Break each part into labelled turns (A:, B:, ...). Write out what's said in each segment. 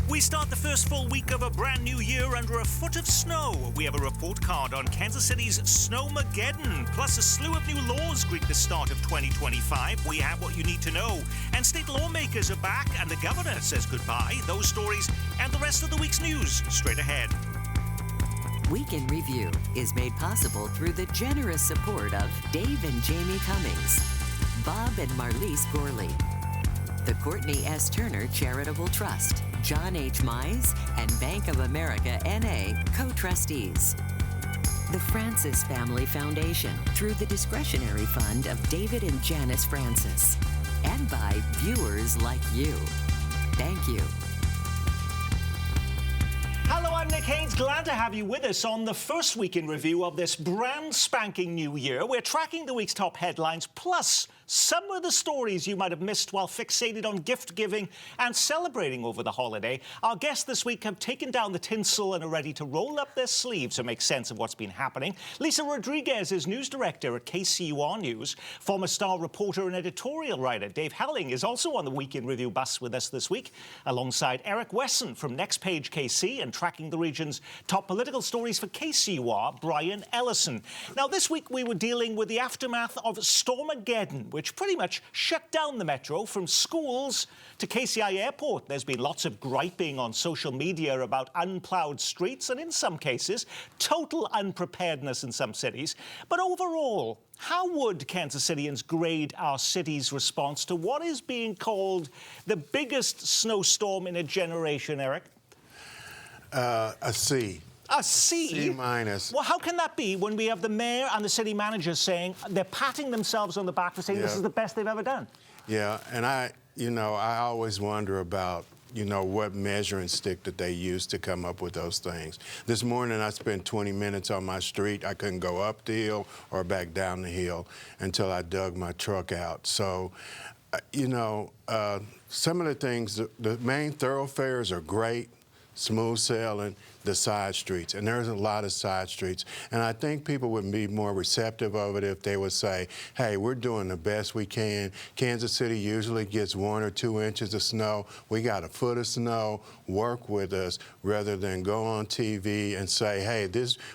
A: We start the first full week of a brand new year under a foot of snow. We have a report card on Kansas City's Snowmageddon, plus a slew of new laws greet the start of 2025. We have what you need to know. And state lawmakers are back, and the governor says goodbye. Those stories and the rest of the week's news straight ahead.
B: Week in Review is made possible through the generous support of Dave and Jamie Cummings, Bob and Marlise Gorley, the Courtney S. Turner Charitable Trust, John H. Mize, and Bank of America N.A. co-trustees. The Francis Family Foundation through the discretionary fund of David and Janice Francis. And by viewers like you. Thank you.
A: Hello, I'm Nick Haynes. Glad to have you with us on the first week in review of this brand spanking new year. We're tracking the week's top headlines, plus some of the stories you might have missed while fixated on gift giving and celebrating over the holiday. Our guests this week have taken down the tinsel and are ready to roll up their sleeves to make sense of what's been happening. Lisa Rodriguez is news director at KCUR News. Former Star reporter and editorial writer Dave Helling is also on the Week in Review bus with us this week, alongside Eric Wesson from Next Page KC and tracking the region's top political stories for KCUR, Brian Ellison. Now, this week we were dealing with the aftermath of Stormageddon, which pretty much shut down the metro from schools to KCI Airport. There's been lots of griping on social media about unplowed streets and, in some cases, total unpreparedness in some cities. But overall, how would Kansas Cityans grade our city's response to what is being called the biggest snowstorm in a generation, Eric?
C: A C.
A: A C?
C: C minus.
A: Well, how can that be when we have the mayor and the city manager saying they're patting themselves on the back for saying this is the best they've ever done?
C: Yeah, and I always wonder about, what measuring stick that they use to come up with those things. This morning I spent 20 minutes on my street. I couldn't go up the hill or back down the hill until I dug my truck out. So, some of the things, the main thoroughfares are great, smooth sailing, the side streets, and there's a lot of side streets. And I think people would be more receptive of it if they would say, hey, we're doing the best we can. Kansas City usually gets 1 or 2 inches of snow. We got a foot of snow. Work with us, rather than go on TV and say, hey,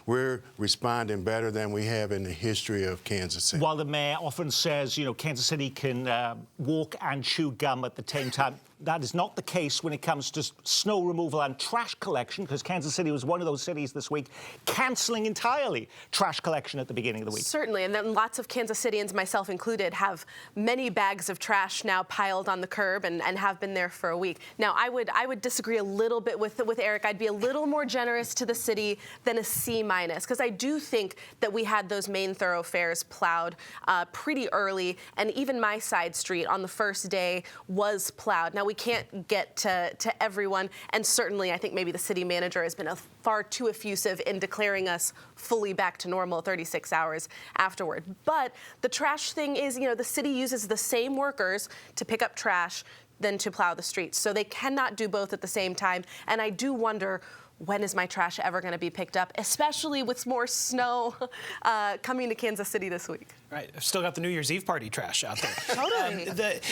C: we're responding better than we have in the history of Kansas City.
A: While the mayor often says, Kansas City can walk and chew gum at the same time, that is not the case when it comes to snow removal and trash collection, because Kansas City was one of those cities this week cancelling entirely trash collection at the beginning of the week.
D: Certainly, and then lots of Kansas Cityans, myself included, have many bags of trash now piled on the curb and have been there for a week. Now, I would disagree a little bit with Eric. I'd be a little more generous to the city than a C minus, because I do think that we had those main thoroughfares plowed pretty early, and even my side street on the first day was plowed. Now, we can't get to everyone, and certainly I think maybe the city manager has been far too effusive in declaring us fully back to normal 36 hours afterward. But the trash thing is, the city uses the same workers to pick up trash than to plow the streets. So they cannot do both at the same time. And I do wonder, when is my trash ever going to be picked up, especially with more snow coming to Kansas City this week?
E: Right. I've still got the New Year's Eve party trash out there.
D: Totally.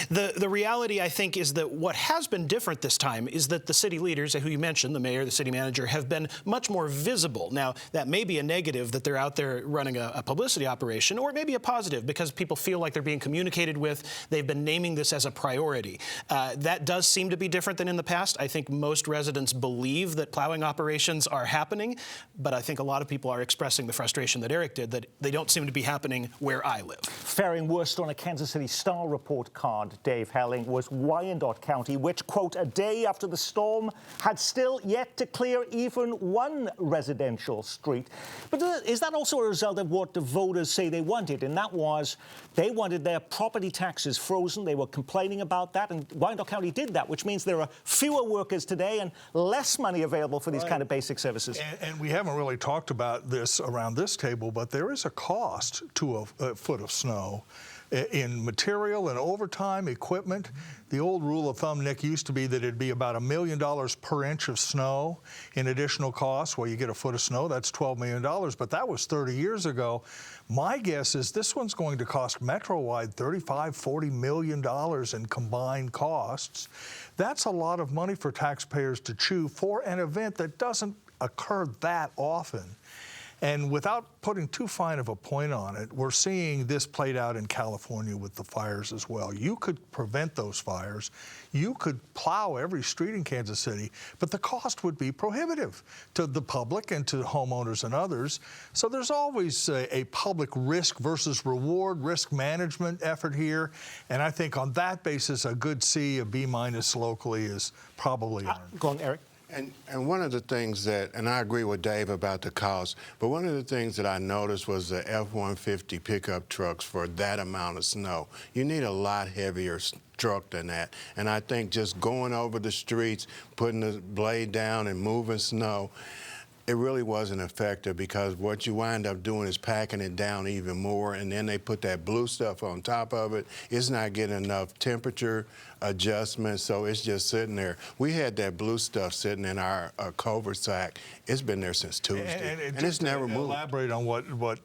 E: The reality, I think, is that what has been different this time is that the city leaders, who you mentioned, the mayor, the city manager, have been much more visible. Now, that may be a negative that they're out there running a publicity operation, or it may be a positive because people feel like they're being communicated with. They've been naming this as a priority. That does seem to be different than in the past. I think most residents believe that plowing operations are happening, but I think a lot of people are expressing the frustration that Eric did, that they don't seem to be happening where I live.
A: Faring worst on a Kansas City Star report card, Dave Helling, was Wyandotte County, which, quote, a day after the storm had still yet to clear even one residential street. But is that also a result of what the voters say they wanted? And that was, they wanted their property taxes frozen. They were complaining about that, and Wyandotte County did that, which means there are fewer workers today and less money available for these kind of basic services.
F: And we haven't really talked about this around this table, but there is a cost to a foot of snow in material and overtime, equipment. The old rule of thumb, Nick, used to be that it'd be about $1 million per inch of snow in additional costs. Well, you get a foot of snow, that's $12 million, but that was 30 years ago. My guess is this one's going to cost Metro-wide $35–40 million in combined costs. That's a lot of money for taxpayers to chew for an event that doesn't occur that often. And without putting too fine of a point on it, we're seeing this played out in California with the fires as well. You could prevent those fires. You could plow every street in Kansas City, but the cost would be prohibitive to the public and to homeowners and others. So there's always a public risk versus reward, risk management effort here. And I think on that basis, a good C, a B- locally is probably earned.
A: Go on, Eric.
C: And one of the things that, and I agree with Dave about the cost, but one of the things that I noticed was the F-150 pickup trucks for that amount of snow. You need a lot heavier truck than that. And I think just going over the streets, putting the blade down and moving snow, it really wasn't effective, because what you wind up doing is packing it down even more, and then they put that blue stuff on top of it. It's not getting enough temperature adjustment, so it's just sitting there. We had that blue stuff sitting in our culvert sack. It's been there since Tuesday, and it's never moved.
F: Elaborate on what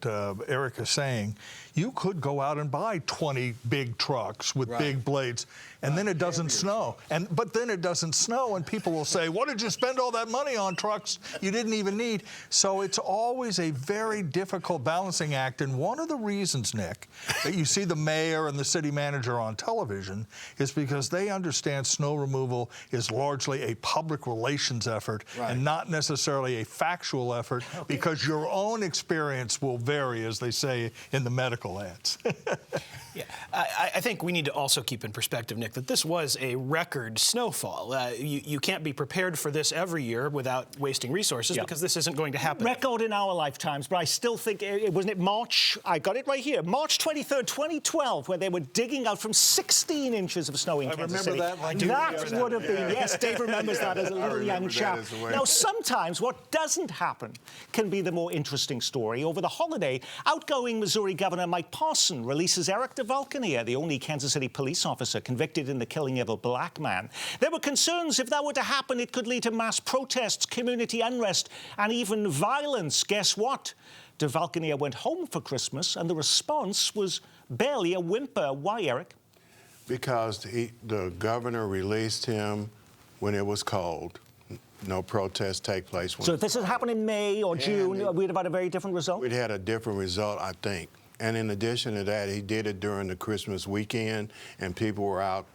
F: Eric is saying. You could go out and buy 20 big trucks with big blades, and then it doesn't snow. But then it doesn't snow, and people will say, "What did you spend all that money on trucks you didn't even need?" So it's always a very difficult balancing act. And one of the reasons, Nick, that you see the mayor and the city manager on television is because they understand snow removal is largely a public relations effort and not necessarily a factual effort, because your own experience will vary, as they say in the medical ads.
E: Yeah, I think we need to also keep in perspective, Nick, that this was a record snowfall. You can't be prepared for this every year without wasting resources, because this isn't going to happen.
A: Record in our lifetimes, but I still think, wasn't it March? I got it right here. March 23rd, 2012, where they were digging out from 16 inches of snow in Kansas City.
F: That.
A: That would have been, yes, Dave remembers that as a little young chap. Now, sometimes what doesn't happen can be the more interesting story. Over the holiday, outgoing Missouri Governor Mike Parson releases Eric DeValcania, the only Kansas City police officer convicted in the killing of a black man. There were concerns if that were to happen, it could lead to mass protests, community unrest, and even violence. Guess what? DeValcania went home for Christmas, and the response was barely a whimper. Why, Eric?
C: Because the governor released him when it was cold. No protests take place.
A: So if this had happened in May or June, we'd have had a very different result?
C: We'd had a different result, I think. And in addition to that, he did it during the Christmas weekend, and people were out,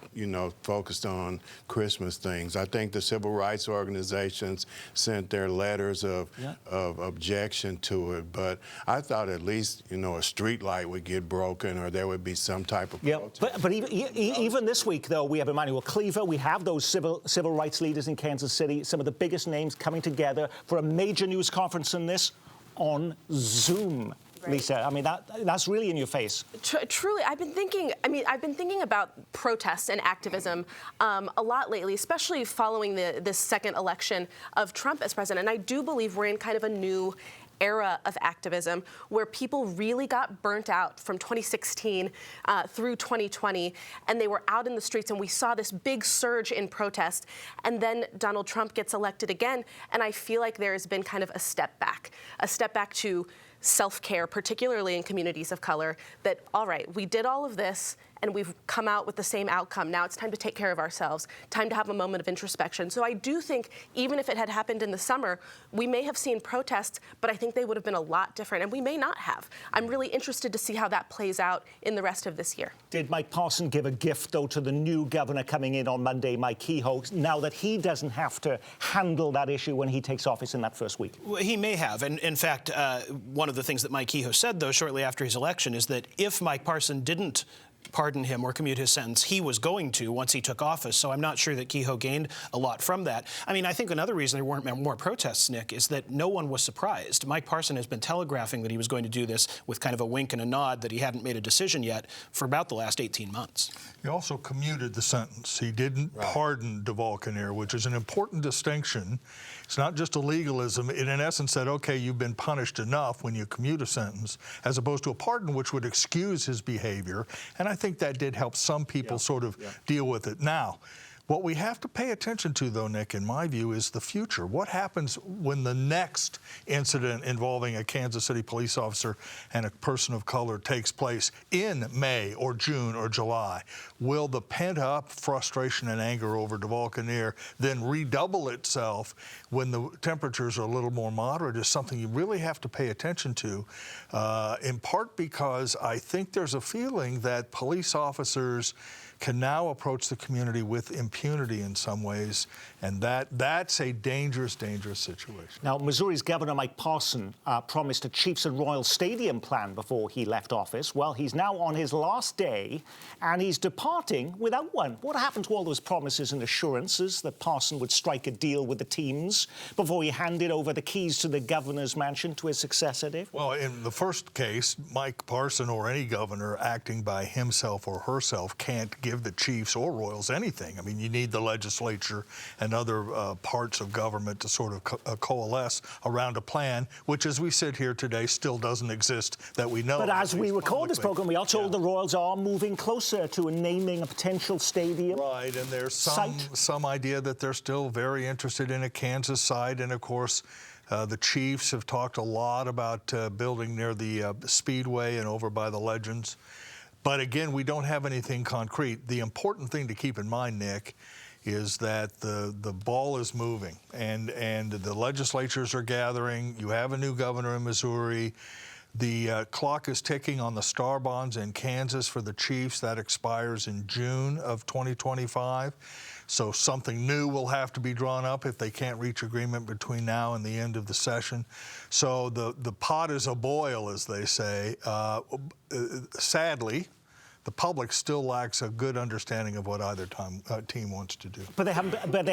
C: focused on Christmas things. I think the civil rights organizations sent their letters of objection to it, but I thought at least, a street light would get broken, or there would be some type of protest.
A: But even this week, though, we have Emmanuel Cleaver, we have those civil rights leaders in Kansas City, some of the biggest names coming together for a major news conference on this on Zoom. Right. Lisa, I mean, that's really in your face.
D: Truly, I've been thinking about protests and activism a lot lately, especially following this second election of Trump as president. And I do believe we're in kind of a new era of activism where people really got burnt out from 2016 through 2020, and they were out in the streets, and we saw this big surge in protest. And then Donald Trump gets elected again, and I feel like there has been kind of a step back to self-care, particularly in communities of color, that, all right, we did all of this and we've come out with the same outcome. Now it's time to take care of ourselves, time to have a moment of introspection. So I do think even if it had happened in the summer, we may have seen protests, but I think they would have been a lot different, and we may not have. I'm really interested to see how that plays out in the rest of this year.
A: Did Mike Parson give a gift, though, to the new governor coming in on Monday, Mike Kehoe, now that he doesn't have to handle that issue when he takes office in that first week?
E: Well, he may have. And in fact, one of the things that Mike Kehoe said, though, shortly after his election is that if Mike Parson didn't pardon him or commute his sentence, he was going to once he took office. So I'm not sure that Kehoe gained a lot from that. I mean, I think another reason there weren't more protests, Nick, is that no one was surprised. Mike Parson has been telegraphing that he was going to do this with kind of a wink and a nod that he hadn't made a decision yet for about the last 18 months.
F: He also commuted the sentence. He didn't pardon DeValcania, which is an important distinction. It's not just a legalism. It, in essence, said, okay, you've been punished enough when you commute a sentence, as opposed to a pardon, which would excuse his behavior. And I think that did help some people sort of deal with it. Now, What we have to pay attention to, though, Nick, in my view, is the future. What happens when the next incident involving a Kansas City police officer and a person of color takes place in May or June or July? Will the pent-up frustration and anger over Duval-Kinnear then redouble itself when the temperatures are a little more moderate? Is something you really have to pay attention to, in part because I think there's a feeling that police officers can now approach the community with impunity in some ways, and that's a dangerous, dangerous situation.
A: Now, Missouri's Governor Mike Parson promised a Chiefs and Royals Stadium plan before he left office. Well, he's now on his last day, and he's departing without one. What happened to all those promises and assurances that Parson would strike a deal with the teams before he handed over the keys to the governor's mansion to his successor, Dave?
F: Well, in the first case, Mike Parson or any governor acting by himself or herself can't give the Chiefs or Royals anything. I mean, you need the legislature and other parts of government to sort of coalesce around a plan, which, as we sit here today, still doesn't exist that we know.
A: But as we record this program, we are told the Royals are moving closer to naming a potential stadium.
F: Right, and there's some idea that they're still very interested in a Kansas site, and of course, the Chiefs have talked a lot about building near the Speedway and over by the Legends. But again, we don't have anything concrete. The important thing to keep in mind, Nick, is that the ball is moving, and the legislatures are gathering. You have a new governor in Missouri. The clock is ticking on the Star Bonds in Kansas for the Chiefs. That expires in June of 2025. So something new will have to be drawn up if they can't reach agreement between now and the end of the session. So the pot is a-boil, as they say. Sadly, the public still lacks a good understanding of what either team wants to do.
A: But they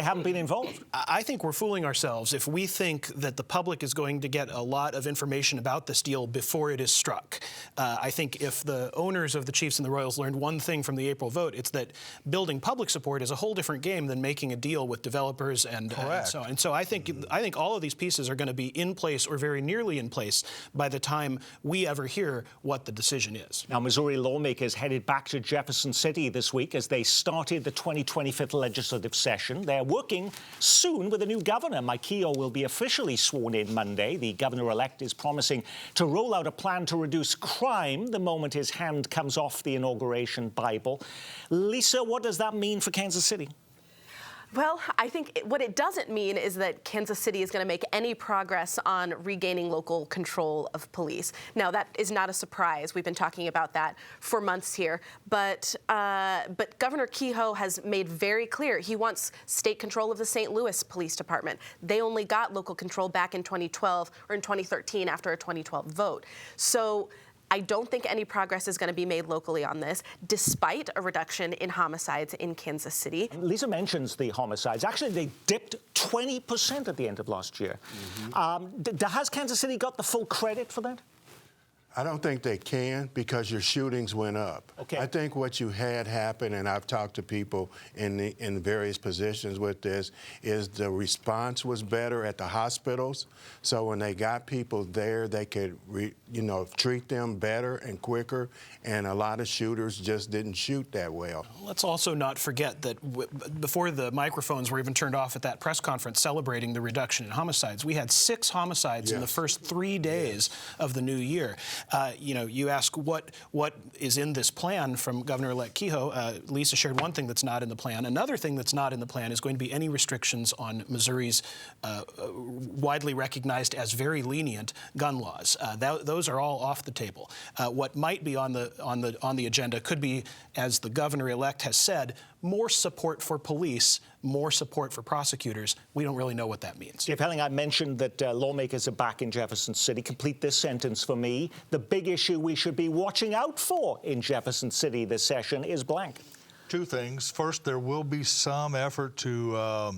A: haven't been involved.
E: I think we're fooling ourselves if we think that the public is going to get a lot of information about this deal before it is struck. I think if the owners of the Chiefs and the Royals learned one thing from the April vote, it's that building public support is a whole different game than making a deal with developers and so on. And so I think all of these pieces are going to be in place or very nearly in place by the time we ever hear what the decision is.
A: Now, Missouri lawmakers headed back to Jefferson City this week as they started the 2025 legislative session. They're working soon with a new governor. Mike Kehoe will be officially sworn in Monday. The governor-elect is promising to roll out a plan to reduce crime the moment his hand comes off the inauguration Bible. Lisa, what does that mean for Kansas City?
D: Well, I think what it doesn't mean is that Kansas City is going to make any progress on regaining local control of police. Now, that is not a surprise. We've been talking about that for months here. But Governor Kehoe has made very clear he wants state control of the St. Louis Police Department. They only got local control back in 2012 or in 2013 after a 2012 vote. So I don't think any progress is going to be made locally on this, despite a reduction in homicides in Kansas City.
A: Lisa mentions the homicides. Actually, they dipped 20% at the end of last year. Has Kansas City got the full credit for that?
C: I don't think they can, because your shootings went up.
A: Okay.
C: I think what you had happen, and I've talked to people in various positions with this, is the response was better at the hospitals. So when they got people there, they could treat them better and quicker. And a lot of shooters just didn't shoot that well.
E: Let's also not forget that before the microphones were even turned off at that press conference celebrating the reduction in homicides, we had 6 homicides in the first 3 days of the new year. You ask what is in this plan from Governor-elect Kehoe. Lisa shared one thing that's not in the plan. Another thing that's not in the plan is going to be any restrictions on Missouri's widely recognized as very lenient gun laws. Those are all off the table. What might be on the agenda could be, as the governor-elect has said, more support for police, more support for prosecutors. We don't really know what that means.
A: Dave Helling, I mentioned that lawmakers are back in Jefferson City. Complete this sentence for me. The big issue we should be watching out for in Jefferson City this session is blank.
F: 2 things. First, there will be some effort to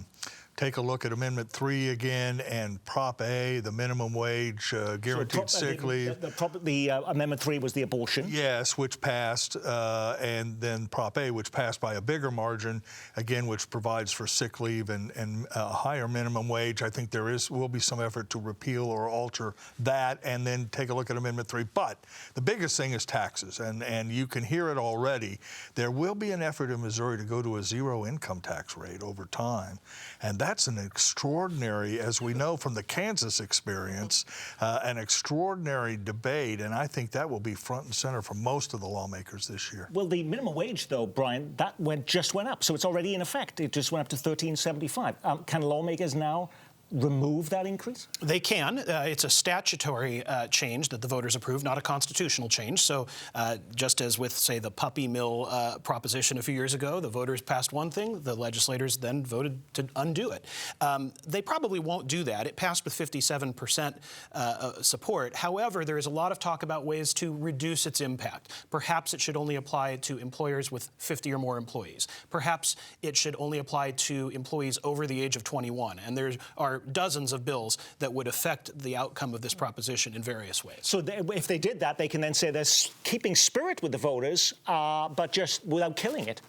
F: take a look at Amendment 3 again and Prop A, the minimum wage, guaranteed sick leave.
A: The Amendment 3 was the abortion.
F: Yes, which passed, and then Prop A, which passed by a bigger margin, again, which provides for sick leave and a higher minimum wage. I think will be some effort to repeal or alter that, and then take a look at Amendment 3. But the biggest thing is taxes, and you can hear it already. There will be an effort in Missouri to go to a zero income tax rate over time, and that's an extraordinary, as we know from the Kansas experience, an extraordinary debate, and I think that will be front and center for most of the lawmakers this year.
A: Well, the minimum wage, though, Brian, that just went up, so it's already in effect. It just went up to $13.75. Can lawmakers now remove that increase?
E: They can. It's a statutory change that the voters approved, not a constitutional change. So just as with, say, the puppy mill proposition a few years ago, the voters passed one thing, the legislators then voted to undo it. They probably won't do that. It passed with 57% support. However, there is a lot of talk about ways to reduce its impact. Perhaps it should only apply to employers with 50 or more employees. Perhaps it should only apply to employees over the age of 21. And there are dozens of bills that would affect the outcome of this proposition in various ways.
A: So if they did that, they can then say they're keeping spirit with the voters, but just without killing it.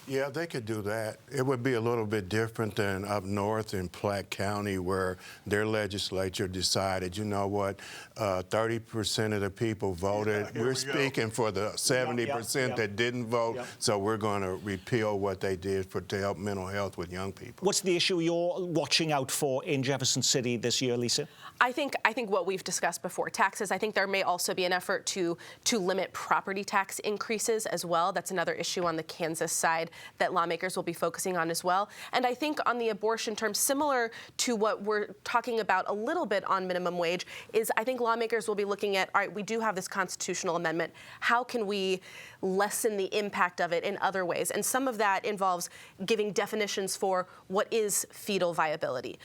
C: Yeah, they could do that. It would be a little bit different than up north in Platte County, where their legislature decided, you know what, 30% of the people voted.
F: Yeah,
C: we're speaking for the 70% that didn't vote, so we're going to repeal what they did to help mental health with young people.
A: What's the issue you're watching out for in Jefferson City this year, Lisa?
D: I think what we've discussed before, taxes. I think there may also be an effort to limit property tax increases as well. That's another issue on the Kansas side that lawmakers will be focusing on as well. And I think on the abortion terms, similar to what we're talking about a little bit on minimum wage, is I think lawmakers will be looking at, all right, we do have this constitutional amendment. How can we lessen the impact of it in other ways? And some of that involves giving definitions for what is fetal viability,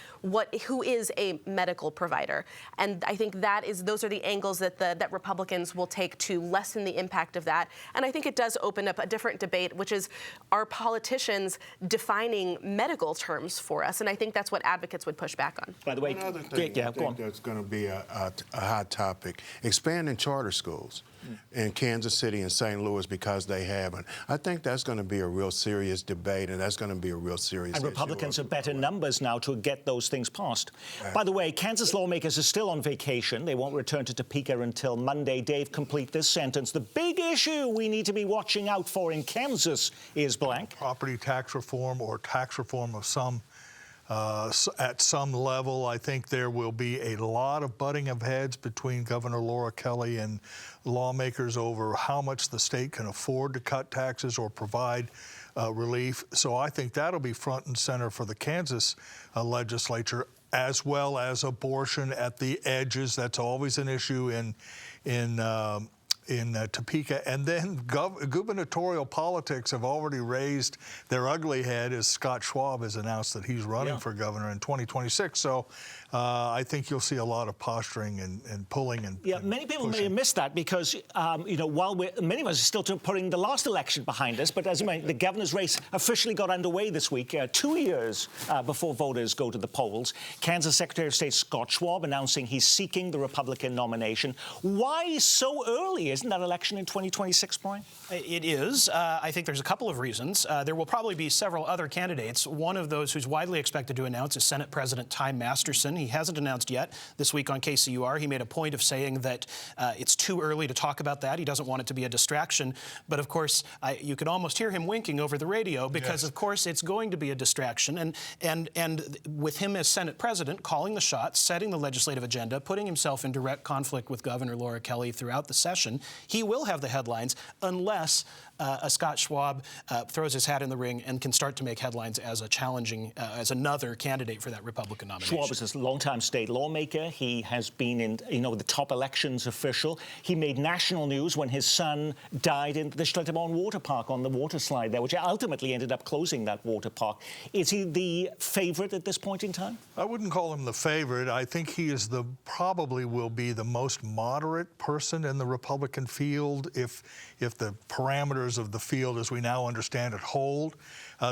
D: who is a medical provider. And I think those are the angles that Republicans will take to lessen the impact of that. And I think it does open up a different debate, which is, are politicians defining medical terms for us? And I think that's what advocates would push back on.
A: By the way,
C: another thing I think that's going to be a hot topic, expanding charter schools in Kansas City and St. Louis, because they haven't. I think that's going to be a real serious debate, and that's going to be a real serious issue.
A: And Republicans have better numbers now to get those things passed. By the way, Kansas lawmakers are still on vacation. They won't return to Topeka until Monday. Dave, complete this sentence. The big issue we need to be watching out for in Kansas is blank.
F: Property tax reform or tax reform of some at some level. I think there will be a lot of butting of heads between Governor Laura Kelly and lawmakers over how much the state can afford to cut taxes or provide relief. So I think that'll be front and center for the Kansas legislature, as well as abortion at the edges. That's always an issue in Topeka. And then gubernatorial politics have already raised their ugly head, as Scott Schwab has announced that he's running for governor in 2026. So I think you'll see a lot of posturing and pulling and
A: many people
F: pushing.
A: may have missed that because, while many of us are still putting the last election behind us, but as you mentioned, the governor's race officially got underway this week, 2 years before voters go to the polls. Kansas Secretary of State Scott Schwab announcing he's seeking the Republican nomination. Why so early? Isn't that election in 2026, Brian?
E: It is. I think there's a couple of reasons. There will probably be several other candidates. One of those who's widely expected to announce is Senate President Ty Masterson. He hasn't announced yet. This week on KCUR, he made a point of saying that it's too early to talk about that. He doesn't want it to be a distraction. But, of course, you could almost hear him winking over the radio because, of course, it's going to be a distraction. And with him as Senate President, calling the shots, setting the legislative agenda, putting himself in direct conflict with Governor Laura Kelly throughout the session, he will have the headlines unless a Scott Schwab throws his hat in the ring and can start to make headlines as a challenging, as another candidate for that Republican nomination.
A: Schwab is a longtime state lawmaker. He has been in, the top elections official. He made national news when his son died in the Schlitterbahn water park on the water slide there, which ultimately ended up closing that water park. Is he the favorite at this point in time?
F: I wouldn't call him the favorite. I think he is probably will be the most moderate person in the Republican Republican field if the parameters of the field as we now understand it hold.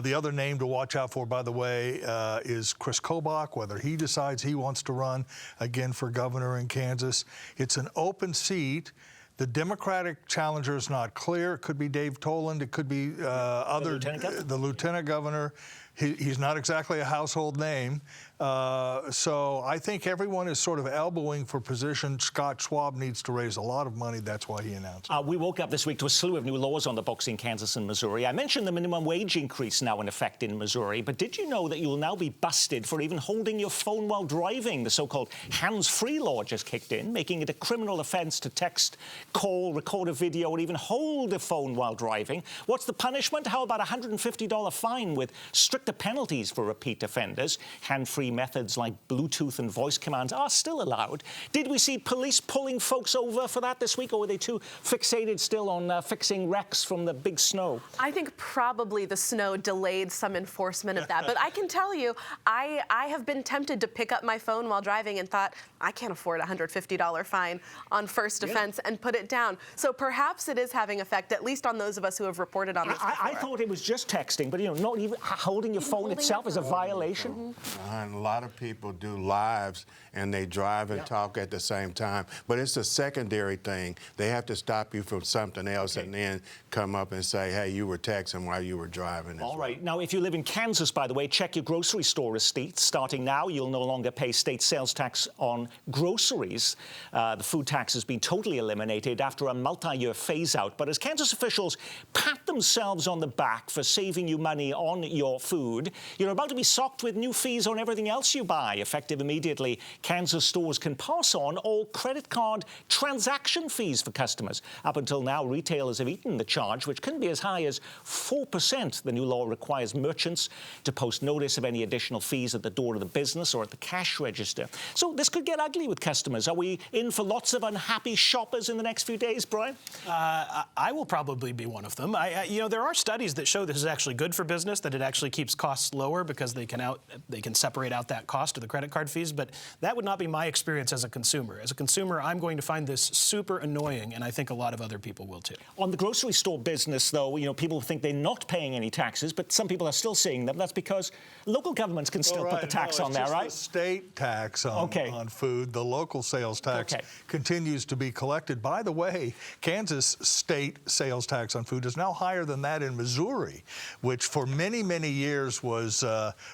F: The other name to watch out for, by the way, is Chris Kobach, whether he decides he wants to run again for governor in Kansas. It's an open seat. The Democratic challenger is not clear. It could be Dave Toland. It could be the lieutenant governor. He's not exactly a household name. So I think everyone is sort of elbowing for position. Scott Schwab needs to raise a lot of money. That's why he announced it.
A: We woke up this week to a slew of new laws on the books in Kansas and Missouri. I mentioned the minimum wage increase now in effect in Missouri, but did you know that you'll now be busted for even holding your phone while driving? The so-called hands-free law just kicked in, making it a criminal offense to text, call, record a video, or even hold a phone while driving. What's the punishment? How about a $150 fine with stricter penalties for repeat offenders? Hand-free methods like Bluetooth and voice commands are still allowed. Did we see police pulling folks over for that this week, or were they too fixated still on fixing wrecks from the big snow?
D: I think probably the snow delayed some enforcement of that. But I can tell you, I have been tempted to pick up my phone while driving and thought, I can't afford a $150 fine on first offense and put it down. So perhaps it is having effect, at least on those of us who have reported on this before.
A: I thought it was just texting, but not even holding your phone itself is a violation.
C: And a lot of people do lives and they drive and talk at the same time. But it's a secondary thing. They have to stop you from something else and then come up and say, hey, you were texting while you were driving.
A: All right. Now, if you live in Kansas, by the way, check your grocery store receipts. Starting now, you'll no longer pay state sales tax on groceries. The food tax has been totally eliminated after a multi-year phase-out. But as Kansas officials pat themselves on the back for saving you money on your food, you're about to be socked with new fees on everything else you buy. Effective immediately, Kansas stores can pass on all credit card transaction fees for customers. Up until now, retailers have eaten the charge, which can be as high as 4%. The new law requires merchants to post notice of any additional fees at the door of the business or at the cash register. So this could get ugly with customers. Are we in for lots of unhappy shoppers in the next few days, Brian?
E: I will probably be one of them. There are studies that show this is actually good for business, that it actually keeps costs lower because they can separate out that cost of the credit card fees, but that would not be my experience as a consumer. As a consumer, I'm going to find this super annoying, and I think a lot of other people will too.
A: On the grocery store business, though, people think they're not paying any taxes, but some people are still seeing them. That's because local governments can still put the tax on there, right?
F: The state tax on food. The local sales tax continues to be collected. By the way, Kansas state sales tax on food is now higher than that in Missouri, which for many, many years was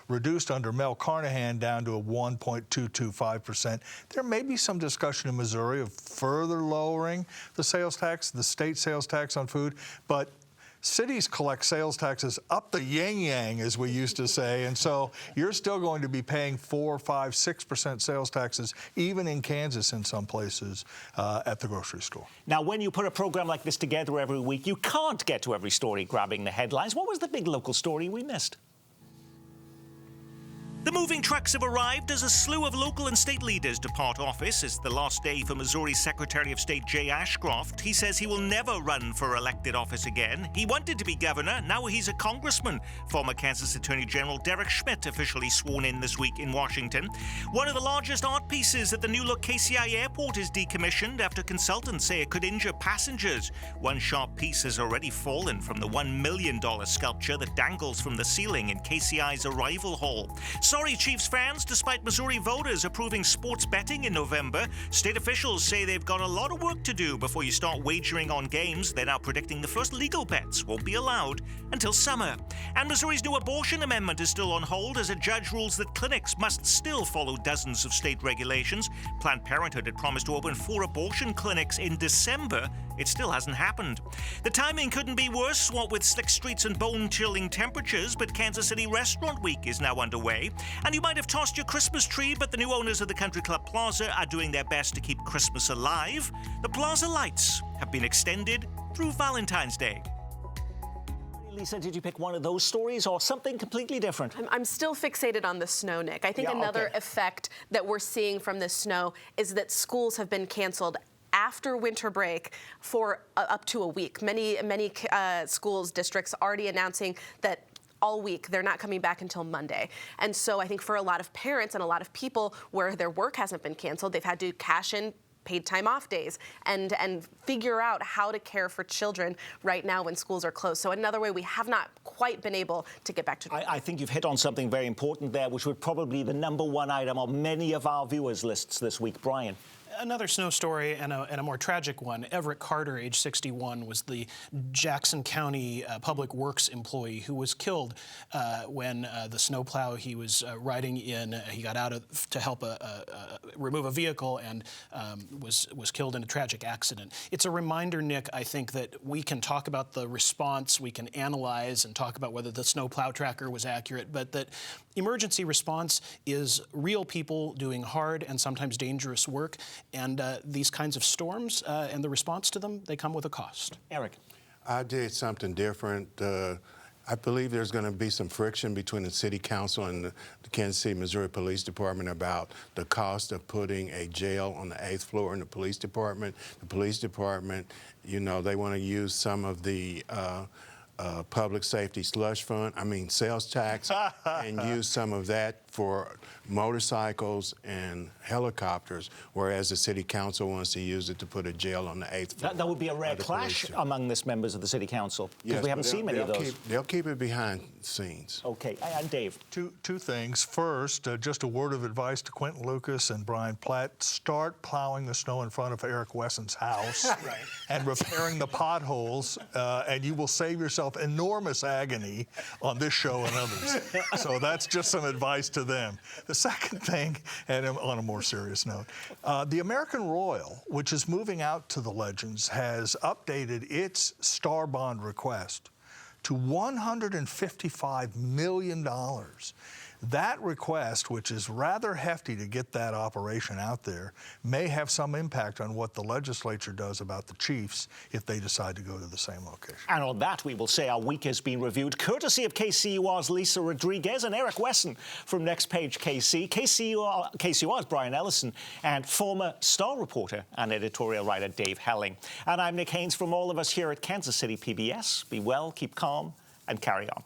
F: reduced under Mel Carnahan down to a 1.225%. There may be some discussion in Missouri of further lowering the state sales tax on food, but cities collect sales taxes up the yang-yang, as we used to say, and so you're still going to be paying 4%, 5%, 6% sales taxes, even in Kansas in some places, at the grocery store.
A: Now, when you put a program like this together every week, you can't get to every story grabbing the headlines. What was the big local story we missed? The moving trucks have arrived as a slew of local and state leaders depart office. It's the last day for Missouri Secretary of State Jay Ashcroft. He says he will never run for elected office again. He wanted to be governor. Now he's a congressman. Former Kansas Attorney General Derek Schmidt officially sworn in this week in Washington. One of the largest art pieces at the new-look KCI airport is decommissioned after consultants say it could injure passengers. One sharp piece has already fallen from the $1 million sculpture that dangles from the ceiling in KCI's arrival hall. Sorry, Chiefs fans, despite Missouri voters approving sports betting in November, state officials say they've got a lot of work to do before you start wagering on games. They're now predicting the first legal bets won't be allowed until summer. And Missouri's new abortion amendment is still on hold as a judge rules that clinics must still follow dozens of state regulations. Planned Parenthood had promised to open 4 abortion clinics in December. It still hasn't happened. The timing couldn't be worse, what with slick streets and bone-chilling temperatures, but Kansas City Restaurant Week is now underway. And you might have tossed your Christmas tree, but the new owners of the Country Club Plaza are doing their best to keep Christmas alive. The Plaza lights have been extended through Valentine's Day. Lisa, did you pick one of those stories or something completely different?
D: I'm still fixated on the snow, Nick. I think another effect that we're seeing from this snow is that schools have been canceled after winter break for up to a week. Many schools, districts already announcing that all week they're not coming back until Monday. And so I think for a lot of parents and a lot of people where their work hasn't been canceled, they've had to cash in paid time off days and figure out how to care for children right now when schools are closed. So another way we have not quite been able to get back to normal.
A: I think you've hit on something very important there, which would probably be the #1 item on many of our viewers' lists this week. Brian.
E: Another snow story and a more tragic one. Everett Carter, age 61, was the Jackson County Public Works employee who was killed when the snowplow he was riding in, he got out to help remove a vehicle and was killed in a tragic accident. It's a reminder, Nick, I think, that we can talk about the response, we can analyze and talk about whether the snowplow tracker was accurate, but that emergency response is real people doing hard and sometimes dangerous work. And these kinds of storms and the response to them, they come with a cost.
A: Eric.
C: I did something different. I believe there's going to be some friction between the City Council and the Kansas City, Missouri Police Department about the cost of putting a jail on the 8th floor in the police department. The police department, you know, they want to use some of the public safety slush fund, sales tax, and use some of that for motorcycles and helicopters, whereas the City Council wants to use it to put a jail on the 8th floor.
A: That would be a rare clash among this members of the City Council, because we haven't seen many of those.
C: They'll keep it behind the scenes.
A: Okay, and Dave.
F: Two things. First, just a word of advice to Quentin Lucas and Brian Platt. Start plowing the snow in front of Eric Wesson's house and repairing the potholes, and you will save yourself enormous agony on this show and others. So that's just some advice to them. The second thing, and on a more serious note, the American Royal, which is moving out to the Legends, has updated its star bond request to $155 million. That request, which is rather hefty to get that operation out there, may have some impact on what the legislature does about the Chiefs if they decide to go to the same location.
A: And on that, we will say our week has been reviewed, courtesy of KCUR's Lisa Rodriguez and Eric Wesson from Next Page KC, KCUR's Brian Ellison, and former Star reporter and editorial writer Dave Helling. And I'm Nick Haynes from all of us here at Kansas City PBS. Be well, keep calm, and carry on.